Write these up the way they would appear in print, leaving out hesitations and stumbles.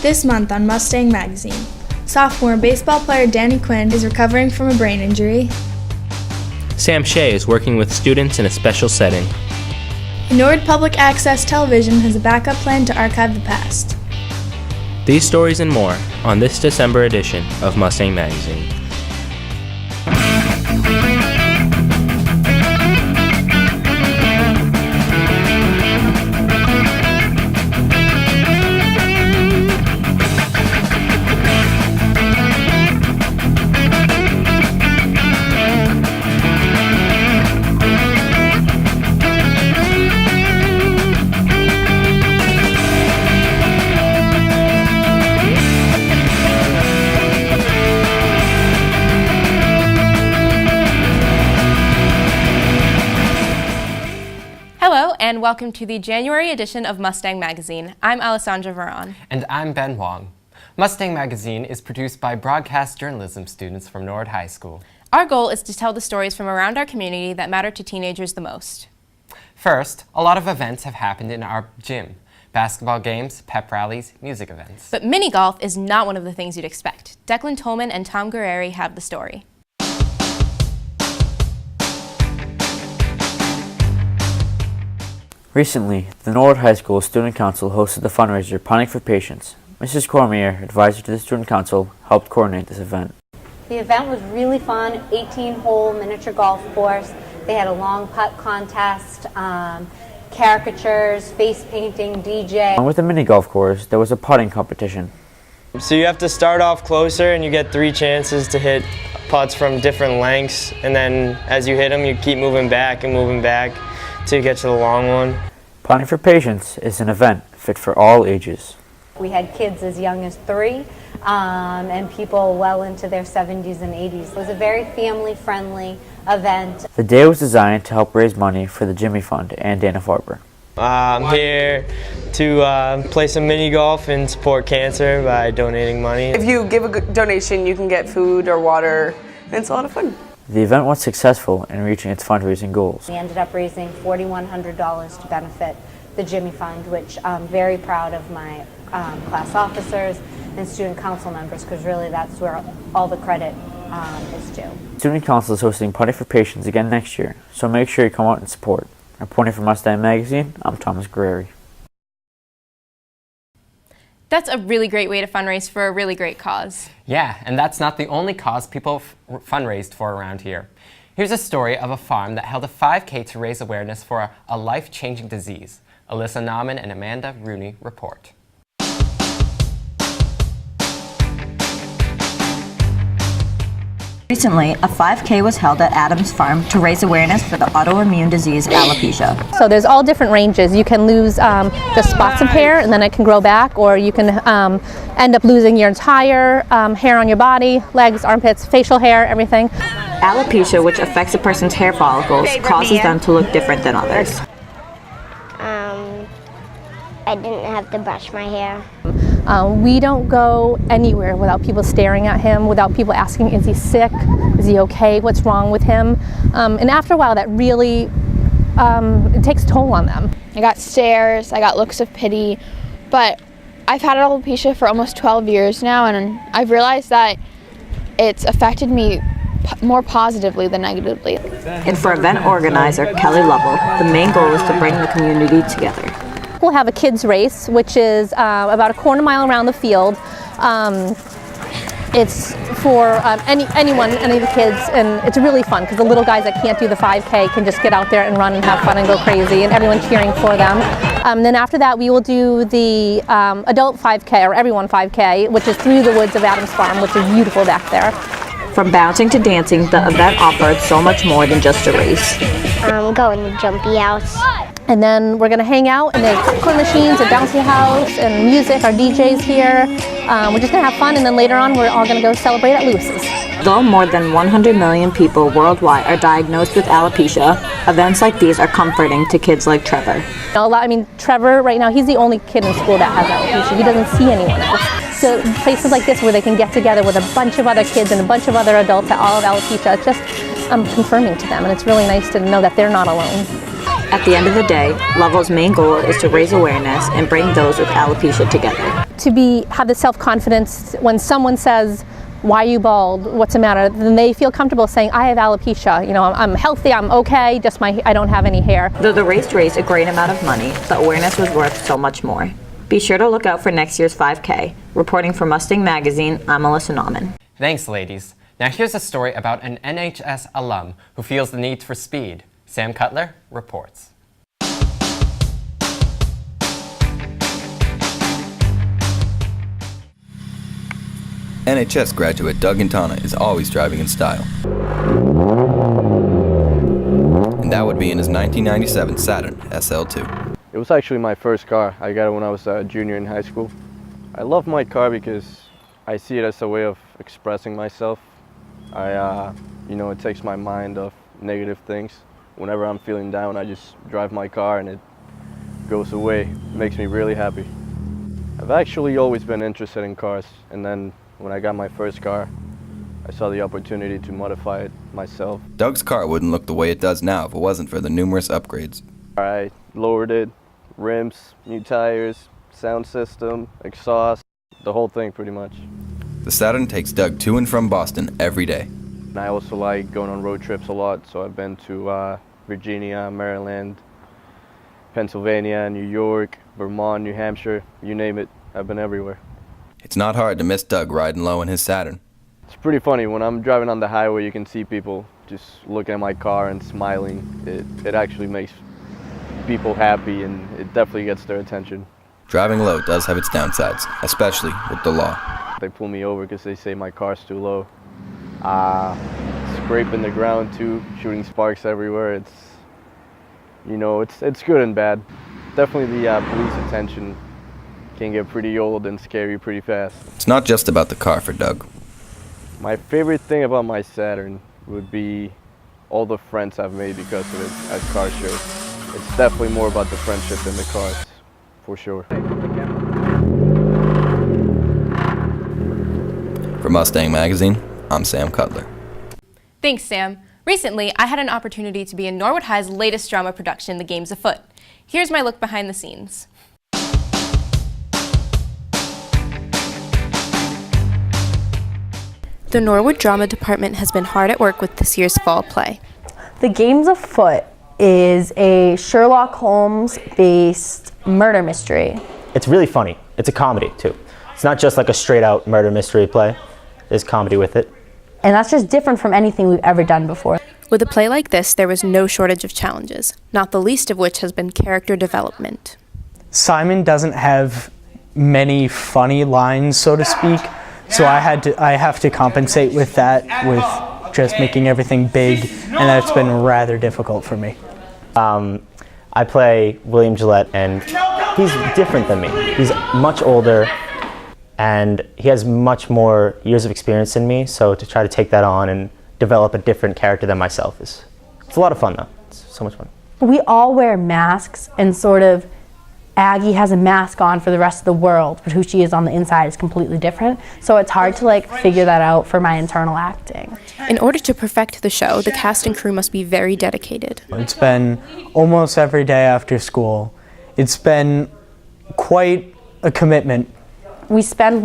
This month on Mustang Magazine, sophomore baseball player Danny Quinn is recovering from a brain injury. Sam Shea is working with students in a special setting. Nord Public Access Television has a backup plan to archive the past. These stories and more on this December edition of Mustang Magazine. Hello and welcome to the January edition of Mustang Magazine. I'm Alessandra Veron. And I'm Ben Wong. Mustang Magazine is produced by broadcast journalism students from Nord High School. Our goal is to tell the stories from around our community that matter to teenagers the most. First, a lot of events have happened in our gym. Basketball games, pep rallies, music events. But mini golf is not one of the things you'd expect. Declan Tolman and Tom Guerreri have the story. Recently, the Nord High School Student Council hosted the fundraiser Punting for Patients. Mrs. Cormier, advisor to the Student Council, helped coordinate this event. The event was really fun, 18-hole miniature golf course. They had a long putt contest, caricatures, face painting, DJ. Along with the mini golf course, there was a putting competition. So you have to start off closer and you get 3 chances to hit putts from different lengths, and then as you hit them you keep moving back till you get to the long one. Punting for Patients is an event fit for all ages. We had kids as young as 3 and people well into their 70s and 80s. It was a very family-friendly event. The day was designed to help raise money for the Jimmy Fund and Dana-Farber. I'm here to play some mini golf and support cancer by donating money. If you give a good donation, you can get food or water, and it's a lot of fun. The event was successful in reaching its fundraising goals. We ended up raising $4,100 to benefit the Jimmy Fund, which I'm very proud of my class officers and student council members, because really that's where all the credit is due. Student Council is hosting Punting for Patients again next year, so make sure you come out and support. Reporting for Mustang Magazine, I'm Thomas Guerreri. That's a really great way to fundraise for a really great cause. Yeah, and that's not the only cause people fundraised for around here. Here's a story of a farm that held a 5K to raise awareness for a life-changing disease. Alyssa Nauman and Amanda Rooney report. Recently, a 5K was held at Adams Farm to raise awareness for the autoimmune disease alopecia. So there's all different ranges. You can lose just spots of hair and then it can grow back, or you can end up losing your entire hair on your body, legs, armpits, facial hair, everything. Alopecia, which affects a person's hair follicles, causes them to look different than others. I didn't have to brush my hair. We don't go anywhere without people staring at him, without people asking, is he sick? Is he okay? What's wrong with him? And after a while, that really, it takes a toll on them. I got stares, I got looks of pity, but I've had alopecia for almost 12 years now, and I've realized that it's affected me more positively than negatively. And for event organizer Kelly Lovell, the main goal is to bring the community together. We'll have a kids race, which is about a quarter mile around the field. It's for anyone, any of the kids, and it's really fun because the little guys that can't do the 5K can just get out there and run and have fun and go crazy, and everyone cheering for them. Then after that, we will do the adult 5K, or everyone 5K, which is through the woods of Adams Farm, which is beautiful back there. From bouncing to dancing, the event offered so much more than just a race. I'm going to Jumpy House. And then we're going to hang out, and there's popcorn machines, a bouncy house, and music. Our DJ's here. We're just going to have fun, and then later on we're all going to go celebrate at Lewis's. Though more than 100 million people worldwide are diagnosed with alopecia, events like these are comforting to kids like Trevor. Trevor right now, he's the only kid in school that has alopecia. He doesn't see anyone else. So places like this where they can get together with a bunch of other kids and a bunch of other adults that all have alopecia, it's just confirming to them, and it's really nice to know that they're not alone. At the end of the day, Lovell's main goal is to raise awareness and bring those with alopecia together. to have the self-confidence when someone says, "Why are you bald? What's the matter?" Then they feel comfortable saying, "I have alopecia. You know, I'm healthy. I'm okay. Just I don't have any hair." Though the race raised a great amount of money, the awareness was worth so much more. Be sure to look out for next year's 5K. Reporting for Mustang Magazine, I'm Alyssa Nauman. Thanks, ladies. Now here's a story about an NHS alum who feels the need for speed. Sam Cutler reports. NHS graduate Doug Intana is always driving in style. And that would be in his 1997 Saturn SL2. It was actually my first car. I got it when I was a junior in high school. I love my car because I see it as a way of expressing myself. It takes my mind off negative things. Whenever I'm feeling down, I just drive my car and it goes away. It makes me really happy. I've actually always been interested in cars, and then when I got my first car, I saw the opportunity to modify it myself. Doug's car wouldn't look the way it does now if it wasn't for the numerous upgrades. I lowered it, rims, new tires, sound system, exhaust, the whole thing pretty much. The Saturn takes Doug to and from Boston every day. And I also like going on road trips a lot, so I've been to Virginia, Maryland, Pennsylvania, New York, Vermont, New Hampshire, you name it, I've been everywhere. It's not hard to miss Doug riding low in his Saturn. It's pretty funny. When I'm driving on the highway, you can see people just looking at my car and smiling. It actually makes people happy, and it definitely gets their attention. Driving low does have its downsides, especially with the law. They pull me over because they say my car's too low. Scraping the ground too, shooting sparks everywhere. It's good and bad. Definitely the police attention can get pretty old and scary pretty fast. It's not just about the car for Doug. My favorite thing about my Saturn would be all the friends I've made because of it at car shows. It's definitely more about the friendship than the cars, for sure. For Mustang Magazine, I'm Sam Cutler. Thanks, Sam. Recently, I had an opportunity to be in Norwood High's latest drama production, The Games Afoot. Here's my look behind the scenes. The Norwood Drama Department has been hard at work with this year's fall play. The Games Afoot is a Sherlock Holmes-based murder mystery. It's really funny. It's a comedy, too. It's not just like a straight-out murder mystery play. There's comedy with it. And that's just different from anything we've ever done before. With a play like this, there was no shortage of challenges, not the least of which has been character development. Simon doesn't have many funny lines, so to speak, so I have to compensate with that, with just making everything big, and that's been rather difficult for me. I play William Gillette, and he's different than me. He's much older, and he has much more years of experience than me, so to try to take that on and develop a different character than myself it's a lot of fun, though. It's so much fun. We all wear masks, and sort of Aggie has a mask on for the rest of the world, but who she is on the inside is completely different. So it's hard to figure that out for my internal acting. In order to perfect the show, the cast and crew must be very dedicated. It's been almost every day after school. It's been quite a commitment. We spend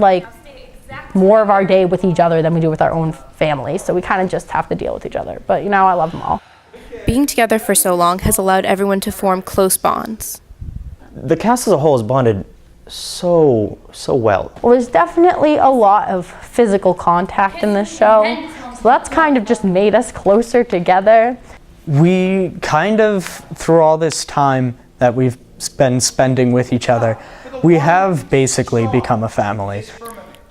more of our day with each other than we do with our own family, so we kind of just have to deal with each other. But I love them all. Being together for so long has allowed everyone to form close bonds. The cast as a whole has bonded so well. Well, there's definitely a lot of physical contact in this show, so that's kind of just made us closer together. We kind of, through all this time that we've been spending with each other, we have basically become a family.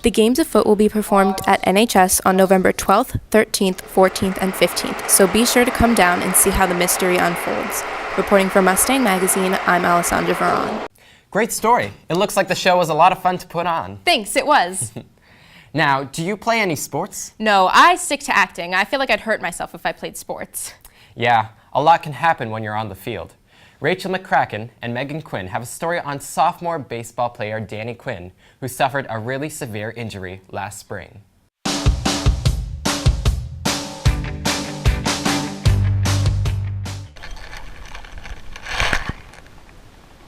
The Games Afoot will be performed at NHS on November 12th, 13th, 14th, and 15th, so be sure to come down and see how the mystery unfolds. Reporting for Mustang Magazine, I'm Alessandra Veron. Great story. It looks like the show was a lot of fun to put on. Thanks, it was. Now, do you play any sports? No, I stick to acting. I feel like I'd hurt myself if I played sports. Yeah, a lot can happen when you're on the field. Rachel McCracken and Megan Quinn have a story on sophomore baseball player Danny Quinn, who suffered a really severe injury last spring.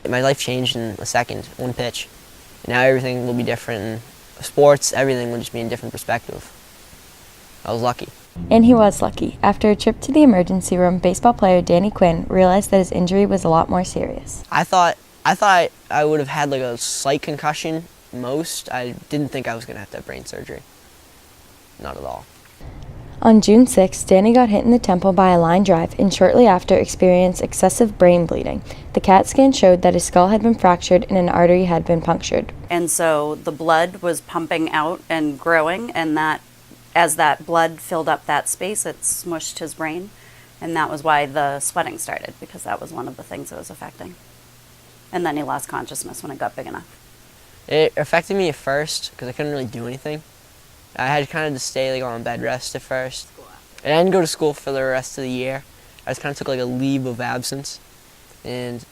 My life changed in a second, one pitch. Now everything will be different. Sports, everything will just be in a different perspective. I was lucky. And he was lucky. After a trip to the emergency room, baseball player Danny Quinn realized that his injury was a lot more serious. I thought I would have had like a slight concussion most. I didn't think I was going to have brain surgery. Not at all. On June 6, Danny got hit in the temple by a line drive and shortly after experienced excessive brain bleeding. The CAT scan showed that his skull had been fractured and an artery had been punctured. And so the blood was pumping out and growing, and that as that blood filled up that space, it smushed his brain, and that was why the sweating started, because that was one of the things it was affecting. And then he lost consciousness when it got big enough. It affected me at first because I couldn't really do anything. I had kind of to stay like on bed rest at first. And I didn't go to school for the rest of the year. I just kind of took like a leave of absence, and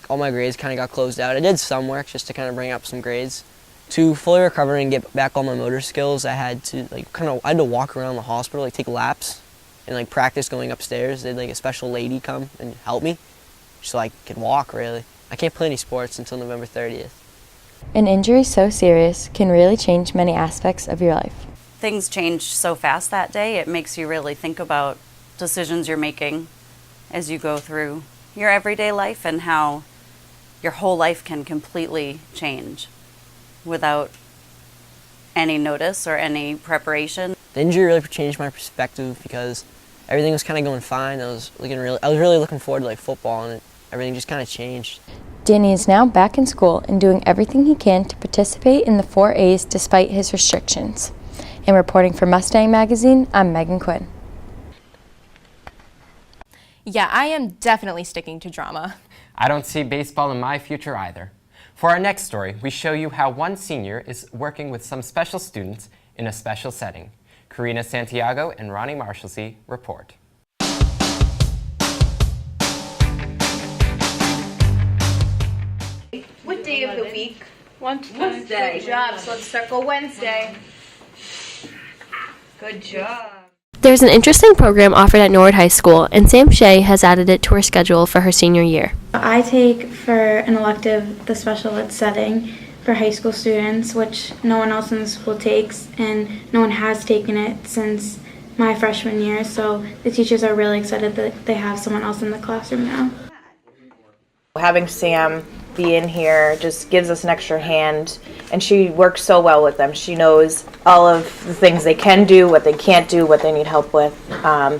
all my grades kind of got closed out. I did some work just to kind of bring up some grades. To fully recover and get back all my motor skills, I had to I had to walk around the hospital, like take laps, and like practice going upstairs. They had like a special lady come and help me, so I could walk really. I can't play any sports until November 30th. An injury so serious can really change many aspects of your life. Things change so fast that day, it makes you really think about decisions you're making as you go through your everyday life and how your whole life can completely change without any notice or any preparation. The injury really changed my perspective because everything was kind of going fine. I was really looking forward to like football, and everything just kind of changed. Danny is now back in school and doing everything he can to participate in the 4A's despite his restrictions. And reporting for Mustang Magazine, I'm Megan Quinn. Yeah, I am definitely sticking to drama. I don't see baseball in my future either. For our next story, we show you how one senior is working with some special students in a special setting. Karina Santiago and Ronnie Marshalsea report. What day of the week? Wednesday. Good job. So let's circle Wednesday. Good job. There's an interesting program offered at Norwood High School, and Sam Shea has added it to her schedule for her senior year. I take for an elective the special ed setting for high school students, which no one else in the school takes, and no one has taken it since my freshman year, so the teachers are really excited that they have someone else in the classroom now. Having Sam be in here just gives us an extra hand, and she works so well with them. She knows all of the things they can do, what they can't do, what they need help with,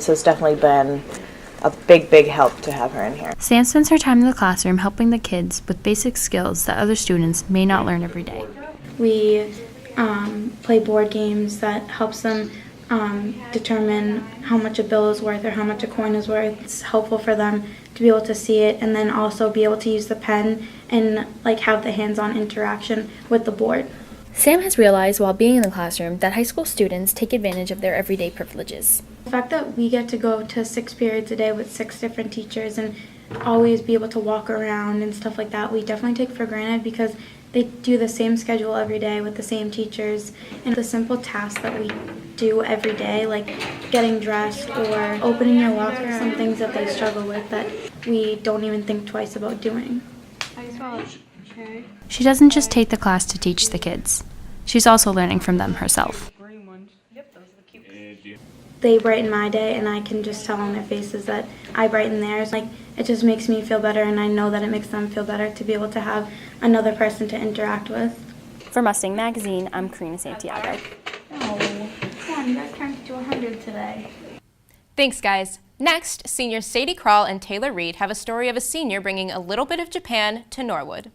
so it's definitely been a big help to have her in here. Sam spends her time in the classroom helping the kids with basic skills that other students may not learn every day. We play board games that helps them determine how much a bill is worth or how much a coin is worth. It's helpful for them to be able to see it and then also be able to use the pen and have the hands-on interaction with the board. Sam has realized while being in the classroom that high school students take advantage of their everyday privileges. The fact that we get to go to 6 periods a day with 6 different teachers and always be able to walk around and stuff like that, we definitely take for granted because they do the same schedule every day with the same teachers, and the simple tasks that we do every day, like getting dressed or opening your locker, some things that they struggle with that we don't even think twice about doing. She doesn't just take the class to teach the kids. She's also learning from them herself. They brighten my day, and I can just tell on their faces that I brighten theirs. It just makes me feel better, and I know that it makes them feel better to be able to have another person to interact with. For Mustang Magazine, I'm Karina Santiago. Oh, come on, you guys counted to 100 today. Thanks, guys. Next, seniors Sadie Krall and Taylor Reed have a story of a senior bringing a little bit of Japan to Norwood.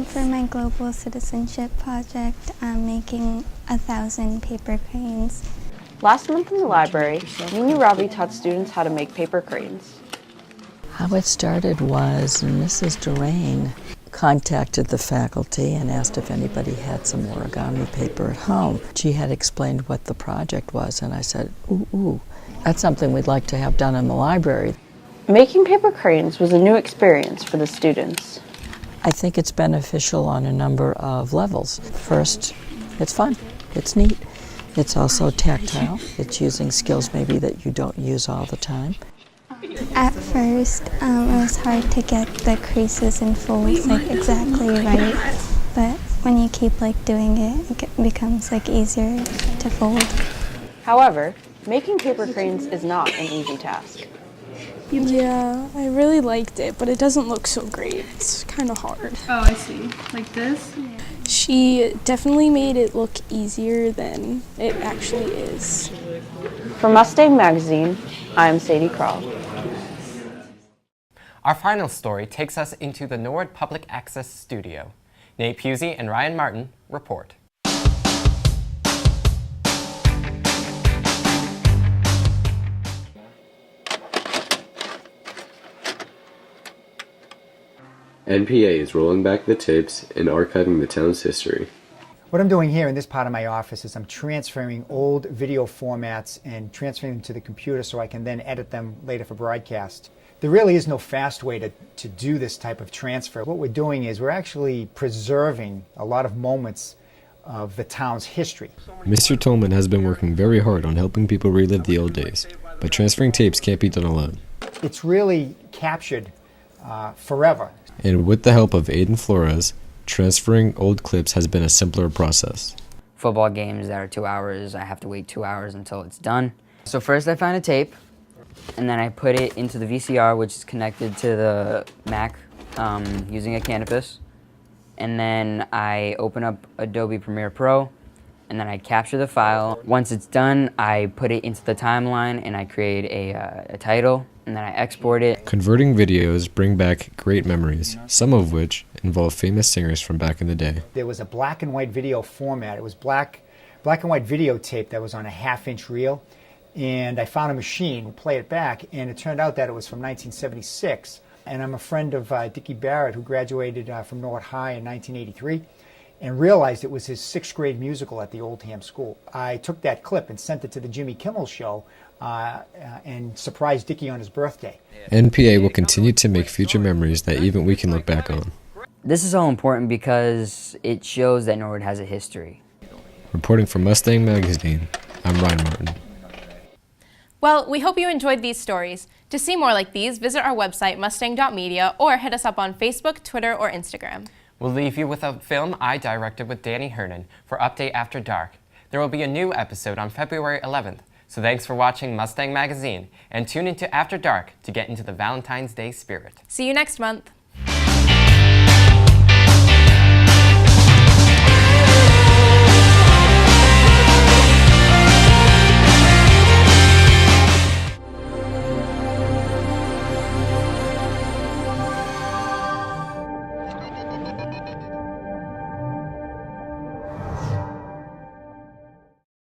For my global citizenship project, I'm making 1,000 paper cranes. Last month in the library, Mimi Ravi taught students how to make paper cranes. How it started was Mrs. Durain contacted the faculty and asked if anybody had some origami paper at home. She had explained what the project was, and I said, ooh, that's something we'd like to have done in the library. Making paper cranes was a new experience for the students. I think it's beneficial on a number of levels. First, it's fun, it's neat. It's also tactile. It's using skills maybe that you don't use all the time. At first, it was hard to get the creases and folds like exactly right, but when you keep like doing it, it becomes like easier to fold. However, making paper cranes is not an easy task. Yeah, I really liked it, but it doesn't look so great. It's kind of hard. Oh, I see. Like this? She definitely made it look easier than it actually is. For Mustang Magazine, I'm Sadie Kroll. Our final story takes us into the Norwood Public Access Studio. Nate Pusey and Ryan Martin report. NPA is rolling back the tapes and archiving the town's history. What I'm doing here in this part of my office is I'm transferring old video formats and transferring them to the computer so I can then edit them later for broadcast. There really is no fast way to do this type of transfer. What we're doing is we're actually preserving a lot of moments of the town's history. Mr. Tolman has been working very hard on helping people relive the old days, but transferring tapes can't be done alone. It's really captured forever. And with the help of Aiden Flores, transferring old clips has been a simpler process. Football games that are 2 hours, I have to wait 2 hours until it's done. So first I find a tape, and then I put it into the VCR, which is connected to the Mac using a Canopus. And then I open up Adobe Premiere Pro, and then I capture the file. Once it's done, I put it into the timeline, and I create a title, and then I export it. Converting videos bring back great memories, some of which involve famous singers from back in the day. There was a black and white video format. It was black and white videotape that was on a half-inch reel. And I found a machine, play it back, and it turned out that it was from 1976. And I'm a friend of Dickie Barrett, who graduated from Norwood High in 1983, and realized it was his 6th grade musical at the Oldham School. I took that clip and sent it to the Jimmy Kimmel Show and surprised Dickie on his birthday. NPA will continue to make future memories that even we can look back on. This is all important because it shows that Norwood has a history. Reporting for Mustang Magazine, I'm Ryan Martin. Well, we hope you enjoyed these stories. To see more like these, visit our website, mustang.media, or hit us up on Facebook, Twitter, or Instagram. We'll leave you with a film I directed with Danny Hernan for Update After Dark. There will be a new episode on February 11th, so thanks for watching Mustang Magazine, and tune into After Dark to get into the Valentine's Day spirit. See you next month.